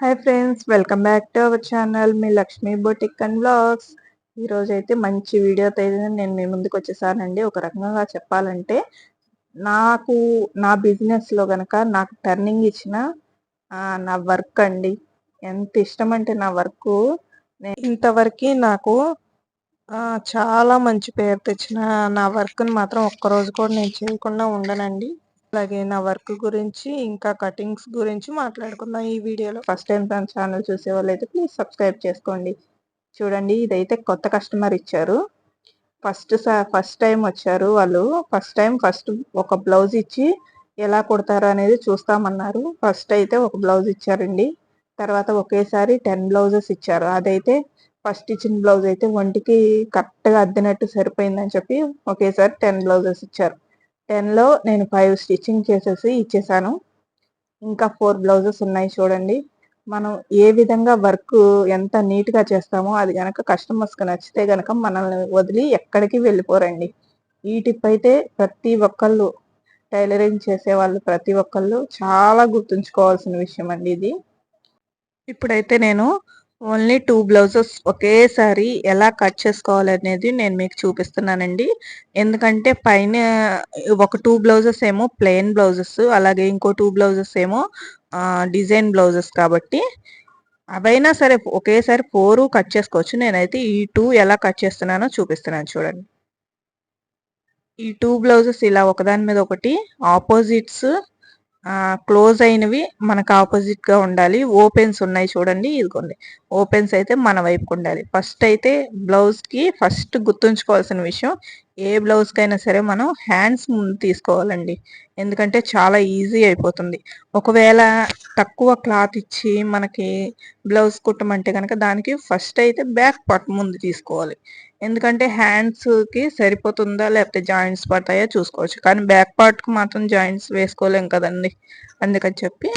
Hi friends, welcome back to our channel me Lakshmi boutique and vlogs. ఈరోజు అయితే మంచి వీడియోతో అయితే నేను మీ ముందుకు వచ్చేసానండి. ఒక రకంగా చెప్పాలంటే నాకు నా బిజినెస్లో కనుక నాకు టర్నింగ్ ఇచ్చిన నా వర్క్ అండి. ఎంత ఇష్టం అంటే నా వర్క్ ఇంతవరకు నాకు చాలా మంచి పేరు తెచ్చిన నా వర్క్ని మాత్రం ఒక్కరోజు కూడా నేను చేయకుండా ఉండనండి. అలాగే నా వర్క్ గురించి ఇంకా కటింగ్స్ గురించి మాట్లాడుకుందాం ఈ వీడియోలో. ఫస్ట్ టైం తన ఛానల్ చూసే వాళ్ళు అయితే ప్లీజ్ సబ్స్క్రైబ్ చేసుకోండి. చూడండి, ఇదైతే కొత్త కస్టమర్ ఇచ్చారు. ఫస్ట్ టైం వచ్చారు వాళ్ళు. ఫస్ట్ ఒక బ్లౌజ్ ఇచ్చి ఎలా కుడతారు అనేది చూస్తామన్నారు. ఫస్ట్ అయితే ఒక బ్లౌజ్ ఇచ్చారండి. తర్వాత ఒకేసారి 10 బ్లౌజెస్ ఇచ్చారు. అదైతే ఫస్ట్ ఇచ్చిన బ్లౌజ్ అయితే ఒంటికి కరెక్ట్గా అద్దినట్టు సరిపోయిందని చెప్పి ఒకేసారి 10 బ్లౌజెస్ ఇచ్చారు. 10లో నేను 5 స్టిచ్చింగ్ చేసేసి ఇచ్చేసాను. ఇంకా 4 బ్లౌజెస్ ఉన్నాయి. చూడండి, మనం ఏ విధంగా వర్క్ ఎంత నీట్గా చేస్తామో అది కనుక కస్టమర్స్కి నచ్చితే కనుక మనల్ని వదిలి ఎక్కడికి వెళ్ళిపోరండి. ఈ టిప్ అయితే ప్రతి ఒక్కళ్ళు, టైలరింగ్ చేసే వాళ్ళు ప్రతి ఒక్కళ్ళు చాలా గుర్తుంచుకోవాల్సిన విషయం అండి ఇది. ఇప్పుడైతే నేను ఓన్లీ 2 బ్లౌజెస్ ఒకేసారి ఎలా కట్ చేసుకోవాలనేది నేను మీకు చూపిస్తున్నానండి. ఎందుకంటే పైన ఒక 2 బ్లౌజెస్ ఏమో ప్లెయిన్ బ్లౌజెస్, అలాగే ఇంకో 2 బ్లౌజెస్ ఏమో డిజైన్ బ్లౌజెస్ కాబట్టి అవైనా సరే ఒకేసారి 4 కట్ చేసుకోవచ్చు. నేనైతే ఈ 2 ఎలా కట్ చేస్తున్నానో చూపిస్తున్నాను చూడండి. ఈ 2 బ్లౌజెస్ ఇలా ఒకదాని మీద ఒకటి ఆపోజిట్స్ క్లోజ్ అయినవి మనకు ఆపోజిట్గా ఉండాలి. ఓపెన్స్ ఉన్నాయి చూడండి, ఇదిగోండి. ఓపెన్స్ అయితే మన వైపుకు ఉండాలి. ఫస్ట్ అయితే బ్లౌజ్కి ఫస్ట్ గుర్తుంచుకోవాల్సిన విషయం, ఏ బ్లౌజ్కైనా సరే మనం హ్యాండ్స్ ముందు తీసుకోవాలండి. ఎందుకంటే చాలా ఈజీ అయిపోతుంది. ఒకవేళ తక్కువ క్లాత్ ఇచ్చి మనకి బ్లౌజ్ కుట్టమంటే కనుక దానికి ఫస్ట్ అయితే బ్యాక్ పార్ట్ ముందు తీసుకోవాలి. ఎందుకంటే హ్యాండ్స్కి సరిపోతుందా లేకపోతే జాయింట్స్ పడతాయో చూసుకోవచ్చు. కానీ బ్యాక్ పార్ట్కి మాత్రం జాయింట్స్ వేసుకోలేం కదండి. అందుకని చెప్పి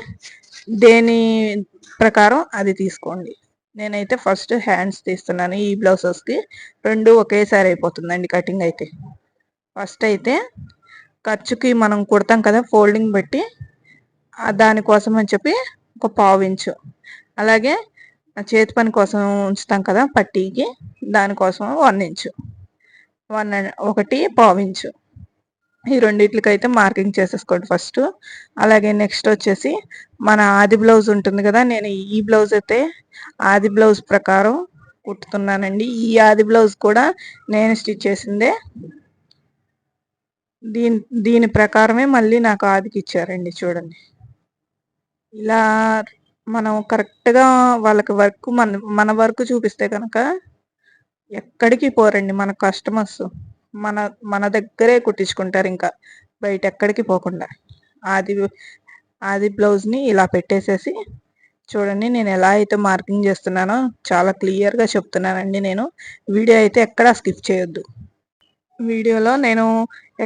దేని ప్రకారం అది తీసుకోండి. నేనైతే ఫస్ట్ హ్యాండ్స్ తీస్తున్నాను. ఈ బ్లౌజెస్కి 2 ఒకేసారి అయిపోతుందండి కటింగ్ అయితే. ఫస్ట్ అయితే ఖర్చుకి మనం కుడతాం కదా ఫోల్డింగ్ బట్టి, దానికోసం అని చెప్పి ఒక 1/2 ఇంచు, అలాగే చేతి పని కోసం ఉంచుతాం కదా పట్టీకి, దానికోసం 1 ఇంచు, 1.5 ఇంచు, ఈ రెండిట్లకైతే మార్కింగ్ చేసేసుకోండి ఫస్ట్. అలాగే నెక్స్ట్ వచ్చేసి మన ఆది బ్లౌజ్ ఉంటుంది కదా, నేను ఈ బ్లౌజ్ అయితే ఆది బ్లౌజ్ ప్రకారం కుట్టుతున్నానండి. ఈ ఆది బ్లౌజ్ కూడా నేను స్టిచ్ చేసిందే. దీని ప్రకారమే మళ్ళీ నాకు ఆదికి ఇచ్చారండి. చూడండి, ఇలా మనం కరెక్ట్గా వాళ్ళకి వర్క్ మన వర్క్ చూపిస్తే కనుక ఎక్కడికి పోరండి మన కస్టమర్స్. మన మన దగ్గరే కుట్టించుకుంటారు, ఇంకా బయట ఎక్కడికి పోకుండా. ఆది బ్లౌజ్ని ఇలా పెట్టేసేసి చూడండి, నేను ఎలా అయితే మార్కింగ్ చేస్తున్నానో చాలా క్లియర్గా చెప్తున్నానండి. నేను వీడియో అయితే ఎక్కడా స్కిప్ చేయొద్దు. వీడియోలో నేను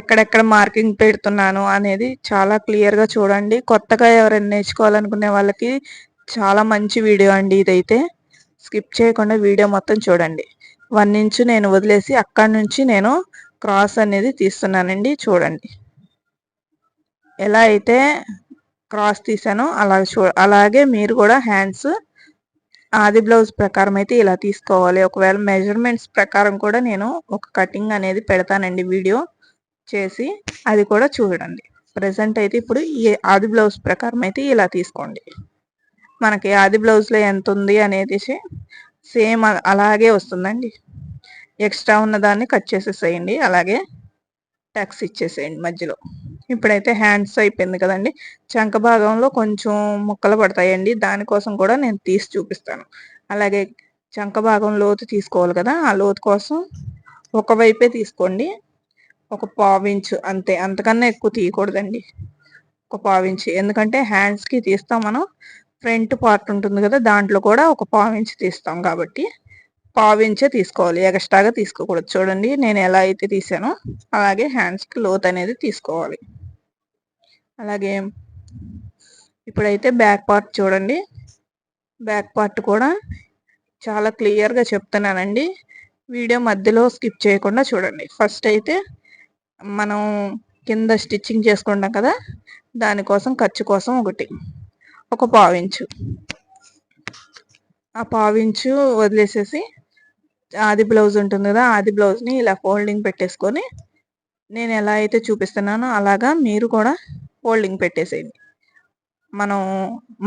ఎక్కడెక్కడ మార్కింగ్ పెడుతున్నాను అనేది చాలా క్లియర్గా చూడండి. కొత్తగా ఎవరైనా నేర్చుకోవాలనుకునే వాళ్ళకి చాలా మంచి వీడియో అండి ఇదైతే. స్కిప్ చేయకుండా వీడియో మొత్తం చూడండి. 1 ఇంచు నేను వదిలేసి అక్కడి నుంచి నేను క్రాస్ అనేది తీస్తున్నానండి. చూడండి, ఎలా అయితే క్రాస్ తీసానో అలాగే మీరు కూడా హ్యాండ్స్ ఆది బ్లౌజ్ ప్రకారం అయితే ఇలా తీసుకోవాలి. ఒకవేళ మెజర్మెంట్స్ ప్రకారం కూడా నేను ఒక కటింగ్ అనేది పెడతానండి వీడియో చేసి, అది కూడా చూడండి. ప్రజెంట్ అయితే ఇప్పుడు ఈ ఆది బ్లౌజ్ ప్రకారం అయితే ఇలా తీసుకోండి. మనకి ఆది బ్లౌజ్లో ఎంత ఉంది అనేది సేమ్ అలాగే వస్తుందండి. ఎక్స్ట్రా ఉన్నదాన్ని కట్ చేసేసేయండి, అలాగే టక్స్ ఇచ్చేసేయండి మధ్యలో. ఇప్పుడైతే హ్యాండ్స్ అయిపోయింది కదండి. చంక భాగంలో కొంచెం ముక్కలు పడతాయండి, దానికోసం కూడా నేను తీసి చూపిస్తాను. అలాగే చంక భాగం లోతు తీసుకోవాలి కదా, ఆ లోతు కోసం ఒకవైపే తీసుకోండి. ఒక 1/2 ఇంచు అంతే, అంతకన్నా ఎక్కువ తీయకూడదండి. ఒక 1/2 ఇంచు, ఎందుకంటే హ్యాండ్స్కి తీస్తాం మనం. ఫ్రంట్ పార్ట్ ఉంటుంది కదా, దాంట్లో కూడా ఒక 1/2 ఇంచు తీస్తాం కాబట్టి 1/2 ఇంచే తీసుకోవాలి, ఎక్స్ట్రాగా తీసుకోకూడదు. చూడండి, నేను ఎలా అయితే తీసానో అలాగే హ్యాండ్స్కి లోతు అనేది తీసుకోవాలి. అలాగే ఇప్పుడైతే బ్యాక్ పార్ట్ చూడండి. బ్యాక్ పార్ట్ కూడా చాలా క్లియర్గా చెప్తున్నానండి. వీడియో మధ్యలో స్కిప్ చేయకుండా చూడండి. ఫస్ట్ అయితే మనం కింద స్టిచ్చింగ్ చేసుకుంటాం కదా, దానికోసం ఖర్చు కోసం ఒక 1/2 ఇంచు, ఆ పావించు వదిలేసేసి ఆది బ్లౌజ్ ఉంటుంది కదా, ఆది బ్లౌజ్ని ఇలా ఫోల్డింగ్ పెట్టేసుకొని నేను ఎలా అయితే చూపిస్తున్నానో అలాగా మీరు కూడా ఫోల్డింగ్ పెట్టేసేయండి. మనం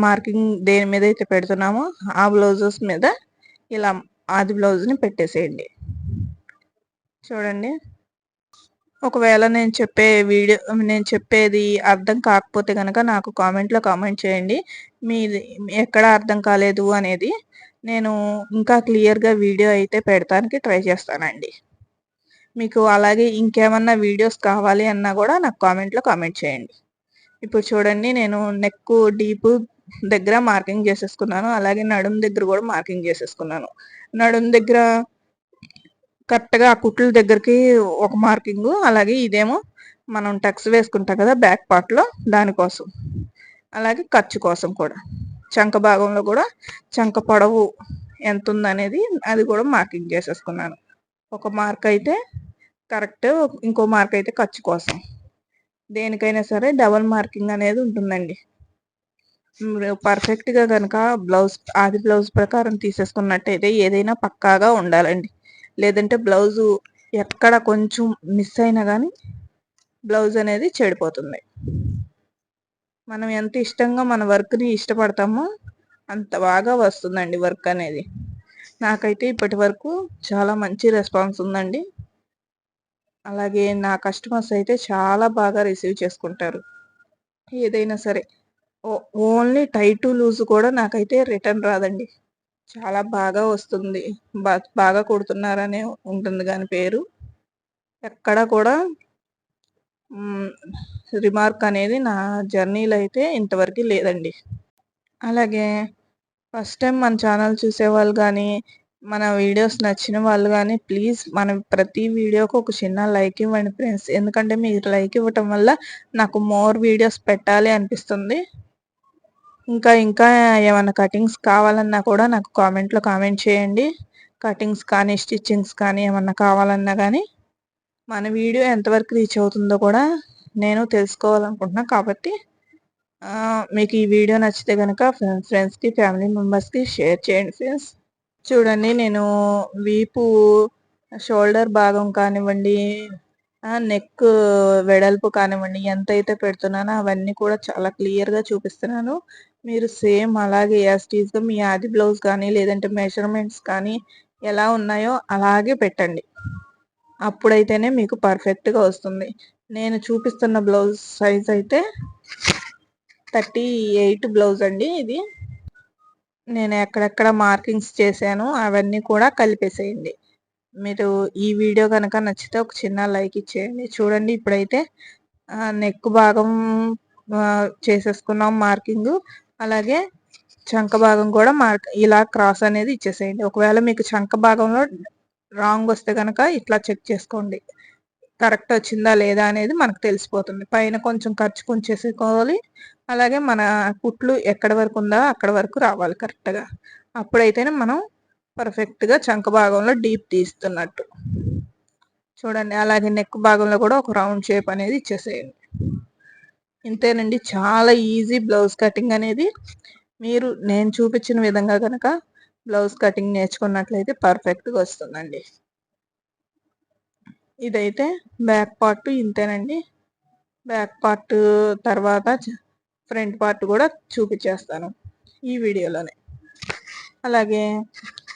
మార్కింగ్ దేని మీద అయితే పెడుతున్నామో ఆ బ్లౌజెస్ మీద ఇలా ఆది బ్లౌజ్ని పెట్టేసేయండి. చూడండి, ఒకవేళ నేను చెప్పేది అర్థం కాకపోతే కనుక నాకు కామెంట్లో కామెంట్ చేయండి. మీది ఎక్కడ అర్థం కాలేదు అనేది నేను ఇంకా క్లియర్గా వీడియో అయితే పెడతానికి ట్రై చేస్తానండి. మీకు అలాగే ఇంకేమన్నా వీడియోస్ కావాలి అన్నా కూడా నాకు కామెంట్లో కామెంట్ చేయండి. ఇప్పుడు చూడండి, నేను నెక్ డీప్ దగ్గర మార్కింగ్ చేసేసుకున్నాను. అలాగే నడుం దగ్గర కూడా మార్కింగ్ చేసేసుకున్నాను. నడుం దగ్గర కరెక్ట్గా ఆ కుట్ల దగ్గరికి ఒక మార్కింగ్, అలాగే ఇదేమో మనం టక్స్ వేసుకుంటాం కదా బ్యాక్ పార్ట్లో, దానికోసం. అలాగే ఖర్చు కోసం కూడా చంక భాగంలో కూడా చంక పొడవు ఎంత ఉందనేది అది కూడా మార్కింగ్ చేసేసుకున్నాను. ఒక మార్క్ అయితే కరెక్ట్, ఇంకో మార్క్ అయితే ఖర్చు కోసం. దేనికైనా సరే డబల్ మార్కింగ్ అనేది ఉంటుందండి. పర్ఫెక్ట్గా కనుక ఆది బ్లౌజ్ ప్రకారం తీసేసుకున్నట్టయితే ఏదైనా పక్కాగా ఉండాలండి. లేదంటే బ్లౌజు ఎక్కడ కొంచెం మిస్ అయినా కానీ బ్లౌజ్ అనేది చెడిపోతుంది. మనం ఎంత ఇష్టంగా మన వర్క్ని ఇష్టపడతామో అంత బాగా వస్తుందండి వర్క్ అనేది. నాకైతే ఇప్పటి వరకు చాలా మంచి రెస్పాన్స్ ఉందండి. అలాగే నా కస్టమర్స్ అయితే చాలా బాగా రిసీవ్ చేసుకుంటారు ఏదైనా సరే. ఓన్లీ టైట్ లూజ్ కూడా నాకైతే రిటర్న్ రాదండి. చాలా బాగా వస్తుంది. బాగా కుడుతున్నారనే ఉంటుంది కానీ పేరు. ఎక్కడ కూడా రిమార్క్ అనేది నా జర్నీలో అయితే ఇంతవరకు లేదండి. అలాగే ఫస్ట్ టైం మన ఛానల్ చూసేవాళ్ళు కానీ, మన వీడియోస్ నచ్చిన వాళ్ళు కానీ ప్లీజ్ మన ప్రతి వీడియోకి ఒక చిన్న లైక్ ఇవ్వండి ఫ్రెండ్స్. ఎందుకంటే మీరు లైక్ ఇవ్వటం వల్ల నాకు మోర్ వీడియోస్ పెట్టాలి అనిపిస్తుంది. ఇంకా ఏమైనా కటింగ్స్ కావాలన్నా కూడా నాకు కామెంట్లో కామెంట్ చేయండి. కటింగ్స్ కానీ స్టిచ్చింగ్స్ కానీ ఏమన్నా కావాలన్నా కానీ మన వీడియో ఎంతవరకు రీచ్ అవుతుందో కూడా నేను తెలుసుకోవాలనుకుంటున్నాను. కాబట్టి మీకు ఈ వీడియో నచ్చితే కనుక ఫ్రెండ్స్కి ఫ్యామిలీ మెంబర్స్కి షేర్ చేయండి ఫ్రెండ్స్. చూడండి, నేను వీపు షోల్డర్ భాగం కానివ్వండి, నెక్ వెడల్పు కానివ్వండి, ఎంతైతే పెడుతున్నానో అవన్నీ కూడా చాలా క్లియర్గా చూపిస్తున్నాను. మీరు సేమ్ అలాగే యాస్టీజ్గా మీ ఆది బ్లౌజ్ కానీ లేదంటే మెజర్మెంట్స్ కానీ ఎలా ఉన్నాయో అలాగే పెట్టండి. అప్పుడైతేనే మీకు పర్ఫెక్ట్గా వస్తుంది. నేను చూపిస్తున్న బ్లౌజ్ సైజ్ అయితే 38 బ్లౌజ్ అండి. ఇది నేను ఎక్కడెక్కడ మార్కింగ్స్ చేశాను అవన్నీ కూడా కలిపేసేయండి. మీరు ఈ వీడియో కనుక నచ్చితే ఒక చిన్న లైక్ ఇచ్చేయండి. చూడండి, ఇప్పుడైతే నెక్ భాగం చేసేసుకున్నాం మార్కింగ్. అలాగే చంక భాగం కూడా ఇలా క్రాస్ అనేది ఇచ్చేసేయండి. ఒకవేళ మీకు చంక భాగంలో రాంగ్ వస్తే కనుక ఇట్లా చెక్ చేసుకోండి, కరెక్ట్ వచ్చిందా లేదా అనేది మనకు తెలిసిపోతుంది. పైన కొంచెం ఖర్చు కొంచేసుకోవాలి. అలాగే మన కుట్లు ఎక్కడి వరకు ఉందా అక్కడ వరకు రావాలి కరెక్ట్గా. అప్పుడైతేనే మనం పర్ఫెక్ట్గా చంక భాగంలో డీప్ తీస్తున్నట్టు. చూడండి, అలాగే నెక్ భాగంలో కూడా ఒక రౌండ్ షేప్ అనేది ఇచ్చేసేయండి. ఇంతేనండి, చాలా ఈజీ బ్లౌజ్ కటింగ్ అనేది. మీరు నేను చూపించిన విధంగా కనుక బ్లౌజ్ కటింగ్ నేర్చుకున్నట్లయితే పర్ఫెక్ట్గా వస్తుందండి. ఇదైతే బ్యాక్ పార్ట్ ఇంతేనండి. బ్యాక్ పార్ట్ తర్వాత ఫ్రంట్ పార్ట్ కూడా చూపించేస్తాను ఈ వీడియోలోనే. అలాగే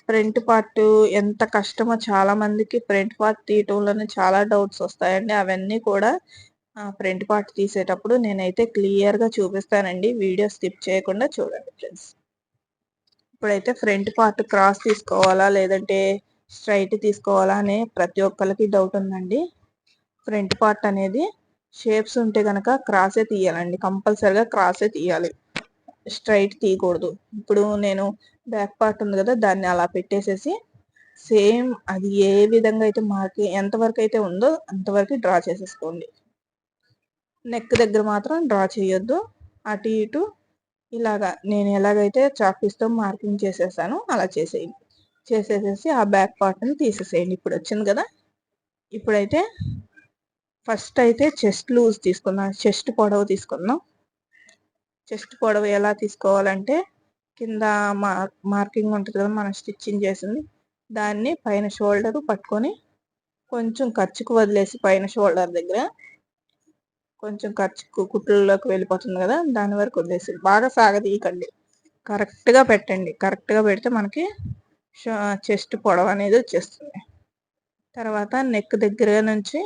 ఫ్రంట్ పార్ట్ ఎంత కష్టమో చాలా మందికి ఫ్రంట్ పార్ట్ తీయటంలోనే చాలా డౌట్స్ వస్తాయండి. అవన్నీ కూడా ఫ్రంట్ పార్ట్ తీసేటప్పుడు నేనైతే క్లియర్గా చూపిస్తానండి. వీడియో స్కిప్ చేయకుండా చూడండి ఫ్రెండ్స్. ఇప్పుడైతే ఫ్రంట్ పార్ట్ క్రాస్ తీసుకోవాలా లేదంటే స్ట్రైట్ తీసుకోవాలా అనే ప్రతి ఒక్కరికి డౌట్ ఉందండి. ఫ్రంట్ పార్ట్ అనేది షేప్స్ ఉంటే కనుక క్రాసే తీయాలండి, కంపల్సరిగా క్రాసే తీయాలి, స్ట్రైట్ తీయకూడదు. ఇప్పుడు నేను బ్యాక్ పార్ట్ ఉంది కదా, దాన్ని అలా పెట్టేసేసి సేమ్ అది ఏ విధంగా అయితే ఎంతవరకు అయితే ఉందో అంతవరకు డ్రా చేసేసుకోండి. నెక్ దగ్గర మాత్రం డ్రా చేయొద్దు. అటు ఇటు ఇలాగా నేను ఎలాగైతే చాక్పీస్తో మార్కింగ్ చేసేసానో అలా చేసేసేసి ఆ బ్యాక్ పార్ట్ని తీసేసేయండి. ఇప్పుడు వచ్చింది కదా. ఇప్పుడైతే ఫస్ట్ అయితే చెస్ట్ లూజ్ తీసుకుందాం, చెస్ట్ పొడవు తీసుకుందాం. చెస్ట్ పొడవు ఎలా తీసుకోవాలంటే కింద మార్కింగ్ ఉంటుంది కదా మనం స్టిచ్చింగ్ చేసింది, దాన్ని పైన షోల్డర్ పట్టుకొని కొంచెం ఖర్చుకు వదిలేసి పైన షోల్డర్ దగ్గర కొంచెం ఖర్చుకు కుట్లలోకి వెళ్ళిపోతుంది కదా, దాని వరకు వదిలేసి బాగా సాగదీయకండి, కరెక్ట్గా పెట్టండి. కరెక్ట్గా పెడితే మనకి చెస్ట్ పొడవు అనేది వచ్చేస్తుంది. తర్వాత నెక్ దగ్గర నుంచి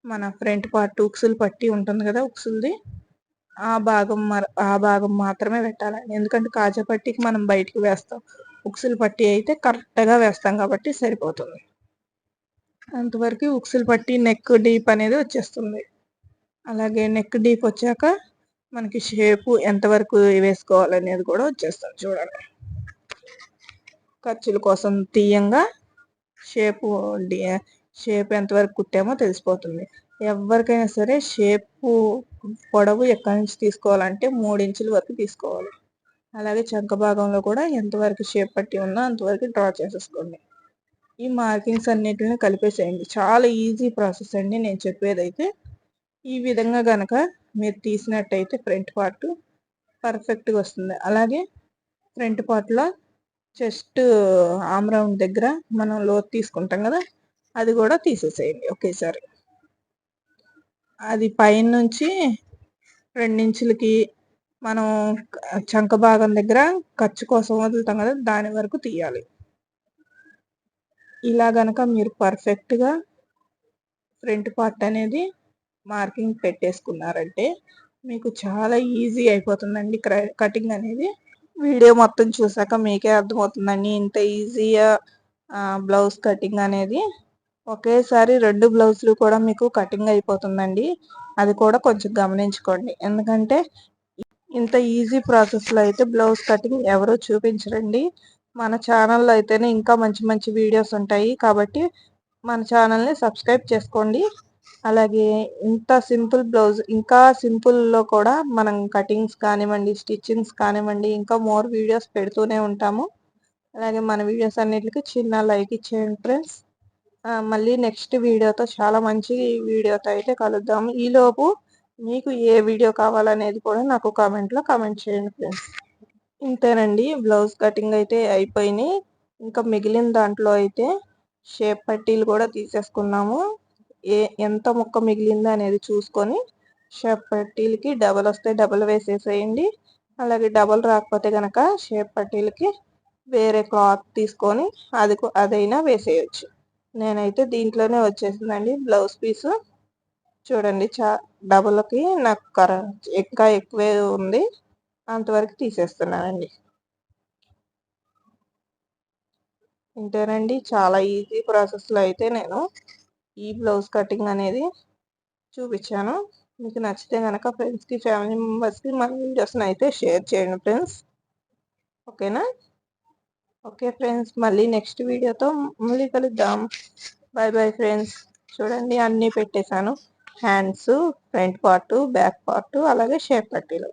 మన ఫ్రంట్ పార్ట్ ఉక్సులు పట్టి ఉంటుంది కదా, ఉక్సులది ఆ భాగం మాత్రమే పెట్టాలండి. ఎందుకంటే కాజా పట్టికి మనం బయటికి వేస్తాం, ఉక్సులు పట్టి అయితే కరెక్ట్గా వేస్తాం కాబట్టి సరిపోతుంది. అంతవరకు ఉక్సులు పట్టి నెక్ డీప్ అనేది వచ్చేస్తుంది. అలాగే నెక్ డీప్ వచ్చాక మనకి షేపు ఎంతవరకు వేసుకోవాలనేది కూడా వచ్చేస్తుంది. చూడండి, ఖర్చుల కోసం తీయంగా షేప్ ఎంతవరకు కుట్టామో తెలిసిపోతుంది. ఎవరికైనా సరే షేపు పొడవు ఎక్కడి నుంచి తీసుకోవాలంటే 3 ఇంచుల వరకు తీసుకోవాలి. అలాగే చంక భాగంలో కూడా ఎంతవరకు షేప్ పట్టి ఉందో అంతవరకు డ్రా చేసేసుకోండి. ఈ మార్కింగ్స్ అన్నిటిని కలిపేసేయండి. చాలా ఈజీ ప్రాసెస్ అండి నేను చెప్పేదైతే. ఈ విధంగా కనుక మీరు తీసినట్టయితే ఫ్రంట్ పార్ట్ పర్ఫెక్ట్గా వస్తుంది. అలాగే ఫ్రంట్ పార్ట్లో చెస్ట్ ఆమ్ రౌండ్ దగ్గర మనం లోతు తీసుకుంటాం కదా, అది కూడా తీసేసేయండి ఒకేసారి. అది పైన నుంచి 2 ఇంచులకి మనం చంక భాగం దగ్గర ఖర్చు కోసం వదులుతాం కదా, దాని వరకు తీయాలి. ఇలా గనక మీరు పర్ఫెక్ట్గా ఫ్రంట్ పార్ట్ అనేది మార్కింగ్ పెట్టేసుకున్నారంటే మీకు చాలా ఈజీ అయిపోతుందండి కటింగ్ అనేది. వీడియో మొత్తం చూసాక మీకే అర్థమవుతుందండి ఇంత ఈజీగా బ్లౌజ్ కటింగ్ అనేది. ఒకేసారి 2 బ్లౌజులు కూడా మీకు కటింగ్ అయిపోతుందండి, అది కూడా కొంచెం గమనించుకోండి. ఎందుకంటే ఇంత ఈజీ ప్రాసెస్లో అయితే బ్లౌజ్ కటింగ్ ఎవరు చూపించరండి. మన ఛానల్లో అయితేనే ఇంకా మంచి మంచి వీడియోస్ ఉంటాయి, కాబట్టి మన ఛానల్ని సబ్స్క్రైబ్ చేసుకోండి. అలాగే ఇంత సింపుల్ బ్లౌజ్, ఇంకా సింపుల్లో కూడా మనం కటింగ్స్ కానివ్వండి, స్టిచ్చింగ్స్ కానివ్వండి, ఇంకా మోర్ వీడియోస్ పెడుతూనే ఉంటాము. అలాగే మన వీడియోస్ అన్నిటికీ చిన్న లైక్ ఇచ్చేయండి ఫ్రెండ్స్. మళ్ళీ నెక్స్ట్ వీడియోతో చాలా మంచి వీడియోతో అయితే కలుద్దాము. ఈలోపు మీకు ఏ వీడియో కావాలనేది కూడా నాకు కామెంట్లో కామెంట్ చేయండి ఫ్రెండ్స్. ఇంతేనండి, బ్లౌజ్ కటింగ్ అయితే అయిపోయినాయి. ఇంకా మిగిలిన దాంట్లో అయితే షేప్ పట్టీలు కూడా తీసేసుకున్నాము. ఎంత ముక్క మిగిలిందో అనేది చూసుకొని షేప్ పట్టీలకి డబల్ వస్తే డబల్ వేసేసేయండి. అలాగే డబల్ రాకపోతే కనుక షేప్ పట్టీలకి వేరే క్లాత్ తీసుకొని అదైనా వేసేయచ్చు. నేనైతే దీంట్లోనే వచ్చేసిందండి బ్లౌజ్ పీసు. చూడండి, డబల్కి నాకు ఇంకా ఎక్కువే ఉంది, అంతవరకు తీసేస్తున్నానండి. ఇంతేనండి, చాలా ఈజీ ప్రాసెస్లో అయితే నేను ఈ బ్లౌజ్ కటింగ్ అనేది చూపించాను. మీకు నచ్చితే కనుక ఫ్రెండ్స్కి, ఫ్యామిలీ మెంబర్స్కి మన వీడియోస్ని అయితే షేర్ చేయండి ఫ్రెండ్స్. ఓకేనా? ఓకే ఫ్రెండ్స్, మళ్ళీ నెక్స్ట్ వీడియోతో మళ్ళీ కలుద్దాం. Bye bye friends. చూడండి, అన్నీ పెట్టేశాను, hands, front part, back part, అలాగే షేప్ పట్టీలు.